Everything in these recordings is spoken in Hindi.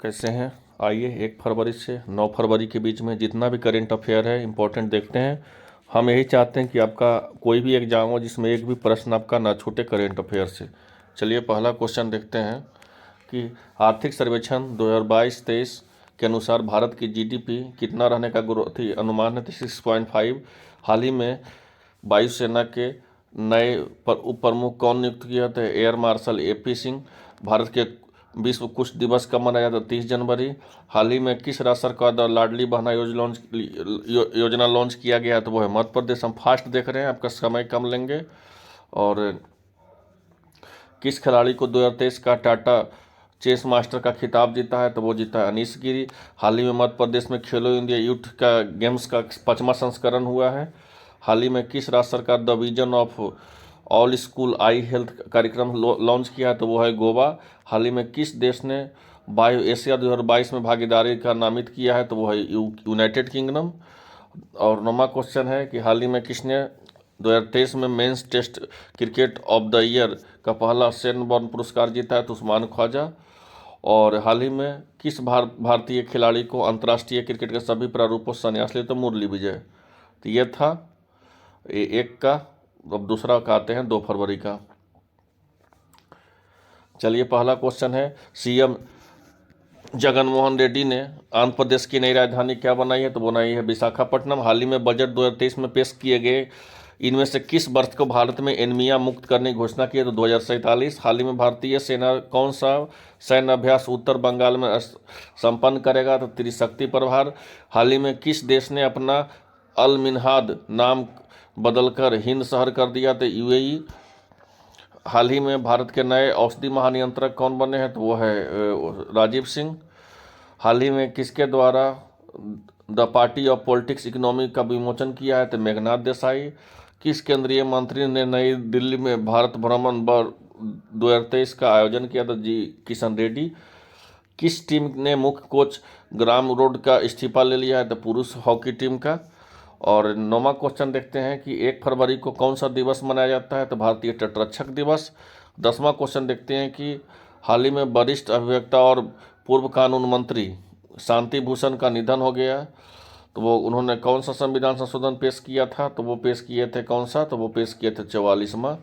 कैसे हैं। आइए 1 फरवरी से 9 फरवरी के बीच में जितना भी करेंट अफेयर है इम्पोर्टेंट देखते हैं। हम यही चाहते हैं कि आपका कोई भी एग्जाम हो जिसमें एक भी प्रश्न आपका ना छूटे करेंट अफेयर से। चलिए पहला क्वेश्चन देखते हैं कि आर्थिक सर्वेक्षण 2022-23 के अनुसार भारत की जीडीपी कितना रहने का अनुमान है 6.5। हाल ही में वायुसेना के नए उप प्रमुख कौन नियुक्त किया था? Air marshal AP Singh. Bharat के विश्व कुष्ठ दिवस कब मनाया जाता? 30 जनवरी। हाल ही में किस राज्य सरकार द्वारा लाडली बहना योजना लॉन्च किया गया? तो वो है मध्य प्रदेश। हम फास्ट देख रहे हैं, आपका समय कम लेंगे। और किस खिलाड़ी को 2023 का टाटा चेस मास्टर का खिताब जीता है? तो वो जीता है अनीश गिरी। हाल ही में मध्य प्रदेश में खेलो इंडिया यूथ का गेम्स का 5वां संस्करण हुआ है। हाल ही में किस राज्य सरकार the vision of all school I health कार्यक्रम लॉन्च किया है? तो वो है गोवा। हाल ही में किस देश ने बायो एशिया 2022 में भागीदारी का नामित किया है? तो वो है यूनाइटेड किंगडम। और 9वां क्वेश्चन है कि हाल ही में किसने 2023 में men's test cricket of the year का पहला सेनबॉर्न पुरस्कार जीता है? तो उस्मान ख्वाजा। और हाल ही में किस भारतीय खिलाड़ी को अंतर्राष्ट्रीय क्रिकेट के सभी प्रारूपों से संन्यास लिया? तो मुरली विजय। तो ये था एक का। अब दूसरा का आते हैं 2 फरवरी का। चलिए पहला क्वेश्चन है, सीएम जगनमोहन रेड्डी ने आंध्र प्रदेश की नई राजधानी क्या बनाई है? तो बनाई है विशाखापट्टनम। हाल ही में बजट 2023 में पेश किए गए इनमें से किस वर्ष को भारत में एनीमिया मुक्त करने की घोषणा की है? तो 2047। हाल ही में भारतीय सेना कौन सा सैन्य अभ्यास उत्तर बंगाल में संपन्न करेगा? तो त्रिशक्ति प्रहार। हाल ही में किस देश ने अपना अल मिन्हाद नाम बदलकर हिंद शहर कर दिया? तो UAE। हाल ही में भारत के नए औषधि महानियंत्रक कौन बने हैं? तो वो है राजीव सिंह। हाल ही में किसके द्वारा the party of politics economy का विमोचन किया है? तो मेघनाथ देसाई। किस केंद्रीय मंत्री ने नई दिल्ली में भारत भ्रमण 2023 का आयोजन किया? था जी किशन रेड्डी। किस टीम ने मुख्य कोच ग्राम रोड का इस्तीफा ले लिया है? तो पुरुष हॉकी टीम का। और 9वां क्वेश्चन देखते हैं कि 1 फरवरी को कौन सा दिवस मनाया जाता है? तो भारतीय तटरक्षक दिवस। 10वां क्वेश्चन देखते हैं कि हाल ही में वरिष्ठ अभिवक्ता और पूर्व कानून मंत्री शांति भूषण का निधन हो गया। तो वो उन्होंने कौन सा संविधान संशोधन पेश किया था? तो वो पेश किए थे कौन सा? तो वो पेश किए थे 44वां।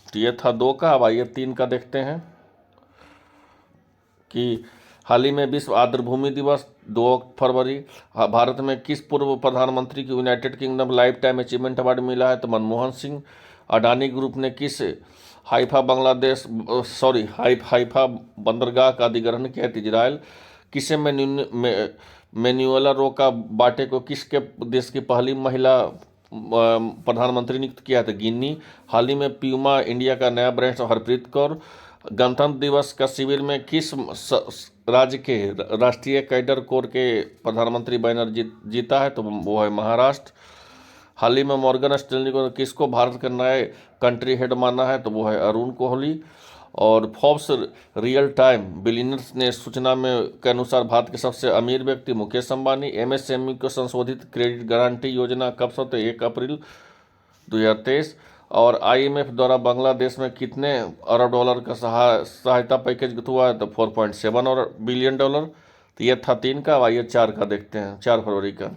तो ये था 2 का। अब आइए 3 का देखते हैं कि हाल ही में विश्व आर्द्रभूमि दिवस 2 फरवरी। भारत में किस पूर्व प्रधानमंत्री को United kingdom life time achievement award मिला है? तो मनमोहन सिंह। अडानी ग्रुप ने किस हाइफा बंदरगाह का अधिग्रहण किया है? इजराइल। किसे मैन्युएला रोका बाटे को किसके देश की पहली महिला प्रधानमंत्री नियुक्त किया था? गिनी। हाल ही में प्यूमा इंडिया का नया ब्रांड हरप्रीत कौर। गणतंत्र दिवस का शिविर में किस राज्य के राष्ट्रीय कैडर कोर के प्रधानमंत्री बैनर जीता है? तो वो है महाराष्ट्र। हाल ही में मॉर्गन स्टैनली को किसको भारत का नए कंट्री हेड माना है? तो वो है अरुण कोहली। और फोर्ब्स रियल टाइम बिलियनर्स ने सूचना में के अनुसार भारत के सबसे अमीर व्यक्ति मुकेश अंबानी। MSME को संशोधित क्रेडिट गारंटी योजना कब से? तो 1 अप्रैल 2023। और IMF द्वारा बांग्लादेश में कितने अरब डॉलर का सहायता पैकेज हुआ है? तो $4.7 बिलियन। तो ये था 3 का। आइए 4 का देखते हैं, 4 फरवरी का।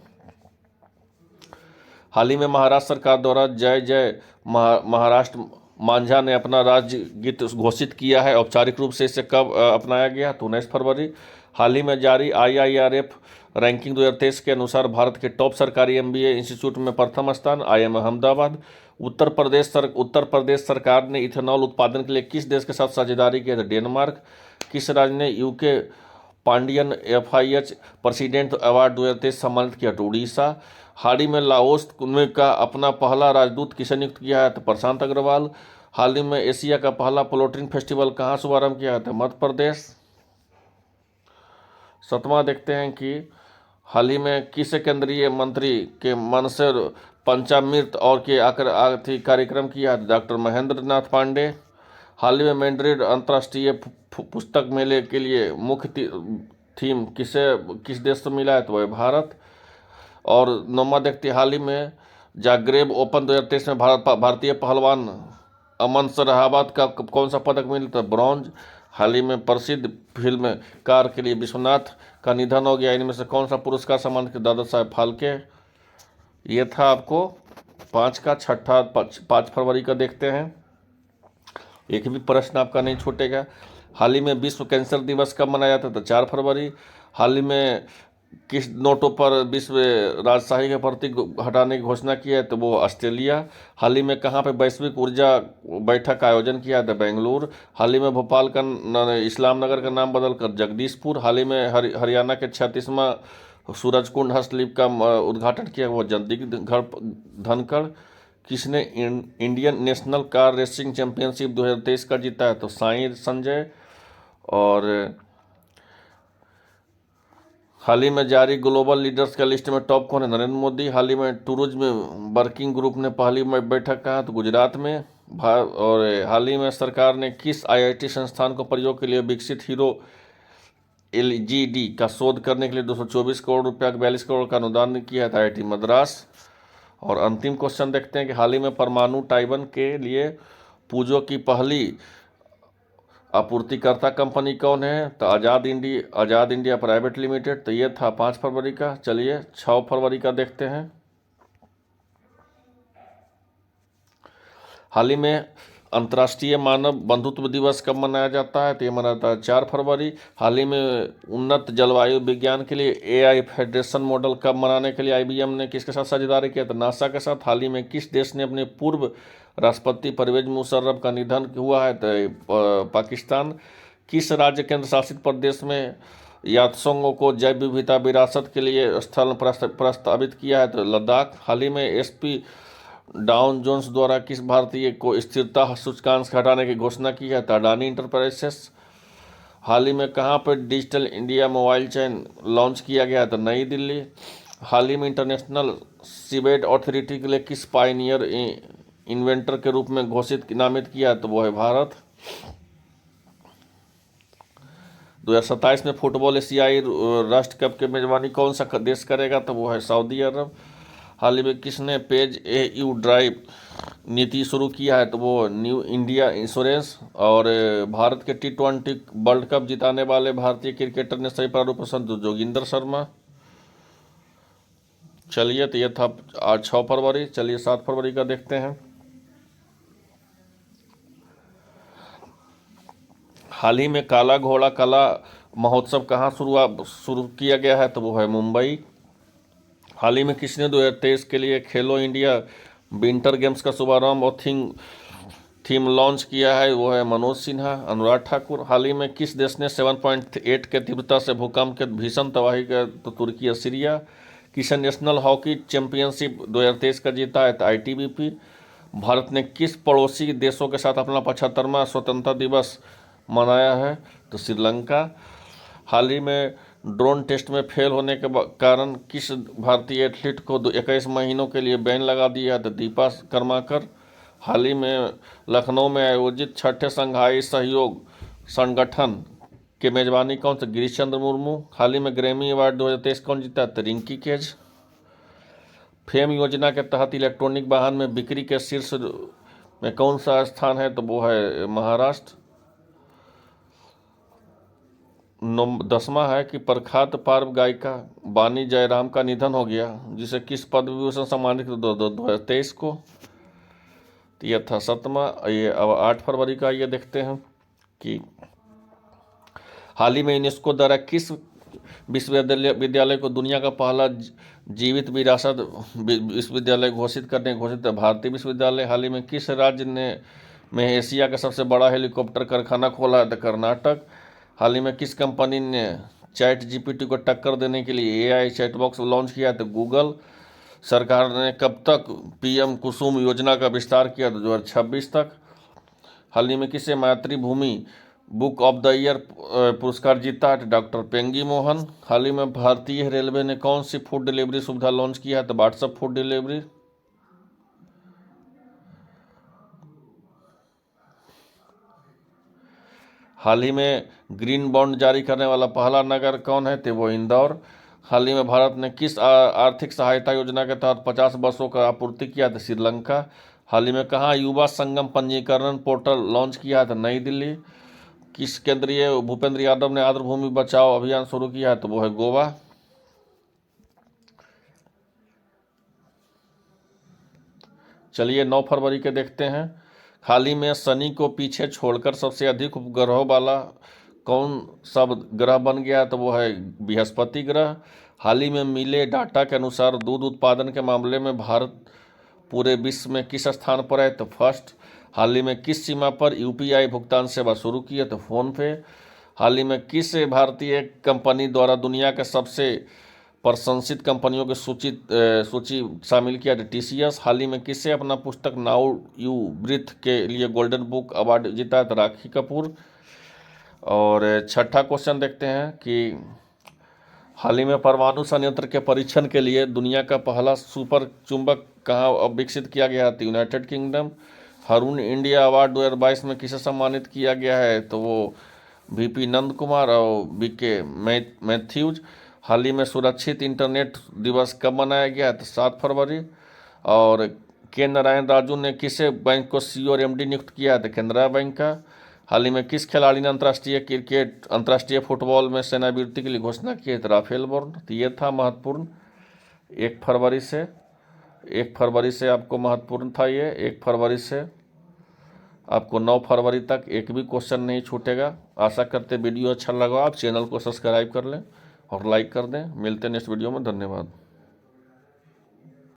हाल ही में महाराष्ट्र सरकार द्वारा जय जय महाराष्ट्र मांझा ने अपना राज्य गीत घोषित किया है। औपचारिक रूप से इसे कब अपनाया गया? तो 19 फरवरी। हाल ही में जारी IIRF रैंकिंग 2023 के अनुसार भारत के टॉप सरकारी MBA इंस्टीट्यूट में प्रथम स्थान IIM अहमदाबाद। उत्तर प्रदेश सरकार ने इथेनॉल उत्पादन के लिए किस देश के साथ साझेदारी की है? डेनमार्क। किस राज्य ने UK Pandian FIH president award 2023 सम्मानित किया? तो उड़ीसा। हाल ही में लाओस में का अपना पहला राजदूत किसे नियुक्त किया है? तो प्रशांत अग्रवाल। हाल ही में एशिया का पहला पोल्ट्री फेस्टिवल कहाँ शुभारंभ किया है? तो मध्य प्रदेश। 7वां देखते हैं कि हाल ही में किस केंद्रीय मंत्री के मन से पंचामृत और के कार्यक्रम किया है? डॉक्टर महेंद्र नाथ पांडे। हाल ही में मैड्रिड अंतर्राष्ट्रीय पुस्तक मेले के लिए मुख्य थीम किस देश से मिला है? तो वह भारत। और 9वां देखते हाल ही में जाग्रेब ओपन 2023 में भारतीय पहलवान अमन सराहाबाद का कौन सा पदक मिला? तो ब्रॉन्ज। हाल ही में प्रसिद्ध फिल्मकार के लिए विश्वनाथ का निधन हो गया। इनमें से कौन सा पुरस्कार सम्मानित दादा साहेब फाल्के। ये था आपको 5 का। छठा 5 फरवरी का देखते हैं, एक भी प्रश्न आपका नहीं छूटेगा। हाल ही में विश्व कैंसर दिवस कब मनाया जाता था? 4 फरवरी। हाल ही में किस नोटों पर विश्व राजशाही के प्रतीक हटाने की घोषणा की है? तो वो ऑस्ट्रेलिया। हाल ही में कहाँ पे वैश्विक ऊर्जा बैठक का आयोजन किया था? बेंगलुरु। हाल ही में भोपाल का इस्लाम नगर का नाम बदलकर जगदीशपुर। हाल ही में हरियाणा के 36वां सूरजकुंड हस्तशिल्प का उद्घाटन किया, वो जगदीशगढ़ धनखड़। किसने Indian national car racing championship 2023 का जीता है? तो साई संजय। और हाल ही में जारी ग्लोबल लीडर्स का लिस्ट में टॉप कौन है? नरेंद्र मोदी। हाल ही में टूरिज्म वर्किंग ग्रुप ने पहली बैठक कहा? तो गुजरात में। और हाल ही में सरकार ने किस आईआईटी संस्थान को प्रयोग के लिए विकसित हीरो LGD का शोध करने के लिए 224 करोड़ रुपया 42 करोड़ का अनुदान किया है? IIT मद्रास। और अंतिम क्वेश्चन देखते हैं कि हाल ही में परमाणु टाइवन के लिए पूजो की पहली आपूर्तिकर्ता कंपनी कौन है? तो आज़ाद इंडिया प्राइवेट लिमिटेड। तो ये था 5 फरवरी का। चलिए 6 फरवरी का देखते हैं। हाल ही में अंतर्राष्ट्रीय मानव बंधुत्व दिवस कब मनाया जाता है? तो ये मनाया जाता है 4 फरवरी। हाल ही में उन्नत जलवायु विज्ञान के लिए AI फेडरेशन मॉडल कब मनाने के लिए IBM ने किसके साथ साझेदारी किया? तो नासा के साथ। हाल ही में किस देश ने अपने पूर्व राष्ट्रपति परवेज मुशर्रफ का निधन हुआ है? तो पाकिस्तान। किस राज्य केंद्र शासित प्रदेश में यात्सोंगों को जैव विविधता विरासत के लिए स्थल प्रस्तावित किया है? तो लद्दाख। हाल ही में SP डाउन जोन्स द्वारा किस भारतीय को स्थिरता सूचकांक से हटाने की घोषणा की है? तो अडानी इंटरप्राइजेस। हाल ही में कहाँ पर डिजिटल इंडिया मोबाइल चैन लॉन्च किया गया? तो नई दिल्ली। हाल ही में इंटरनेशनल सीबेड अथॉरिटी के लिए किस पायनियर इन्वेंटर के रूप में नामित किया? तो वो है भारत। 2027 में फुटबॉल एशियाई राष्ट्र कप की मेजबानी कौन सा देश करेगा? तो वो है सऊदी अरब। हाल ही में किसने पेज AU ड्राइव नीति शुरू किया है? तो वो न्यू इंडिया इंश्योरेंस। और भारत के T20 वर्ल्ड कप जिताने वाले भारतीय क्रिकेटर ने सही प्रारूप पसंद जोगिंदर शर्मा। चलिए तो ये था आज 6 फरवरी। चलिए 7 फरवरी का देखते हैं। हाल ही में काला घोड़ा कला महोत्सव कहाँ शुरू किया गया है? तो वो है मुंबई। हाल ही में किसने 2023 के लिए खेलो इंडिया विंटर गेम्स का शुभारंभ और थीम लॉन्च किया है? वो है मनोज सिन्हा। अनुराग ठाकुर। हाल ही में किस देश ने 7.8 के तीव्रता से भूकंप के भीषण तबाही का? तो तुर्की और सीरिया। किस नेशनल हॉकी चैंपियनशिप 2023 का जीता है? तो ITBP। भारत ने किस पड़ोसी देशों के साथ अपना 75वां स्वतंत्रता दिवस मनाया है? तो श्रीलंका। हाल ही में ड्रोन टेस्ट में फेल होने के कारण किस भारतीय एथलीट को 21 महीनों के लिए बैन लगा दिया? तो दीपा कर्माकर। हाल ही में लखनऊ में आयोजित 6ठे संघाई सहयोग संगठन के मेजबानी कौन से? गिरीश चंद्र मुर्मू। हाल ही में ग्रैमी अवार्ड 2023 कौन जीता? तो रिंकी केज। फेम योजना के तहत इलेक्ट्रॉनिक वाहन में बिक्री के शीर्ष में कौन सा स्थान है? तो वो है महाराष्ट्र। 10वां है कि प्रख्यात पार्व गायिका बानी जयराम का निधन हो गया, जिसे किस पद्म विभूषण सम्मानित 2023 को? तो यह था 7वां। ये अब 8 फरवरी का ये देखते हैं कि हाल ही में यूनेस्को द्वारा किस विश्वविद्यालय को दुनिया का पहला जीवित विरासत विश्वविद्यालय घोषित भारतीय विश्वविद्यालय। हाल ही में किस राज्य ने में एशिया का सबसे बड़ा हेलीकॉप्टर कारखाना खोला है? तो कर्नाटक। हाल ही में किस कंपनी ने ChatGPT को टक्कर देने के लिए AI चैटबॉक्स लॉन्च किया? तो गूगल। सरकार ने कब तक PM कुसुम योजना का विस्तार किया? तो 2026 तक। हाल ही में किसे मातृभूमि बुक ऑफ द ईयर पुरस्कार जीता? डॉक्टर पेंगी मोहन। हाल ही में भारतीय रेलवे ने कौन सी फूड डिलीवरी सुविधा लॉन्च किया है? तो व्हाट्सएप फूड डिलीवरी। हाल ही में ग्रीन बॉन्ड जारी करने वाला पहला नगर कौन है? तो वो इंदौर। हाल ही में भारत ने किस आर्थिक सहायता योजना के तहत 50 बसों का आपूर्ति किया? तो श्रीलंका। हाल ही में कहाँ युवा संगम पंजीकरण पोर्टल लॉन्च किया? तो नई दिल्ली। किस केंद्रीय भूपेंद्र यादव ने आर्द्रभूमि बचाओ अभियान शुरू किया है? तो वो है गोवा। चलिए 9 फरवरी के देखते हैं। हाल ही में शनि को पीछे छोड़कर सबसे अधिक उपग्रहों वाला कौन सा ग्रह बन गया? तो वो है बृहस्पति ग्रह। हाल ही में मिले डाटा के अनुसार दूध उत्पादन के मामले में भारत पूरे विश्व में किस स्थान पर है? तो फर्स्ट। हाल ही में किस सीमा पर यूपीआई भुगतान सेवा शुरू की है? तो फोन पे। हाल ही में किस भारतीय कंपनी द्वारा दुनिया के सबसे प्रशंसित कंपनियों की सूची शामिल किया? टीसीएस। हाल ही में किससे अपना पुस्तक नाउ यू ब्रीथ के लिए गोल्डन बुक अवार्ड जीता है? तो राखी कपूर। और छठा क्वेश्चन देखते हैं कि हाल ही में परमाणु संयंत्र के परीक्षण के लिए दुनिया का पहला सुपर चुंबक कहाँ विकसित किया गया है? तो United kingdom. Haroon India award 2022 में किसे सम्मानित किया गया है? तो वो वीपी नंद कुमार और बीके मैथ्यूज। हाल ही में सुरक्षित इंटरनेट दिवस कब मनाया गया है? तो 7 फरवरी। और के नारायण राजू ने किसे बैंक को सीईओ और एमडी नियुक्त किया है? तो केनरा बैंक का। हाल ही में किस खिलाड़ी ने अंतर्राष्ट्रीय फुटबॉल में सेवानिवृत्ति के लिए घोषणा की है? तो राफेल बोर्न। तो ये था महत्वपूर्ण 1 फरवरी से आपको महत्वपूर्ण था ये। 1 फरवरी से आपको 9 फरवरी तक एक भी क्वेश्चन नहीं छूटेगा। आशा करते वीडियो अच्छा लगा, आप चैनल को सब्सक्राइब कर लें और लाइक कर दें। मिलते हैं नेक्स्ट वीडियो में। धन्यवाद।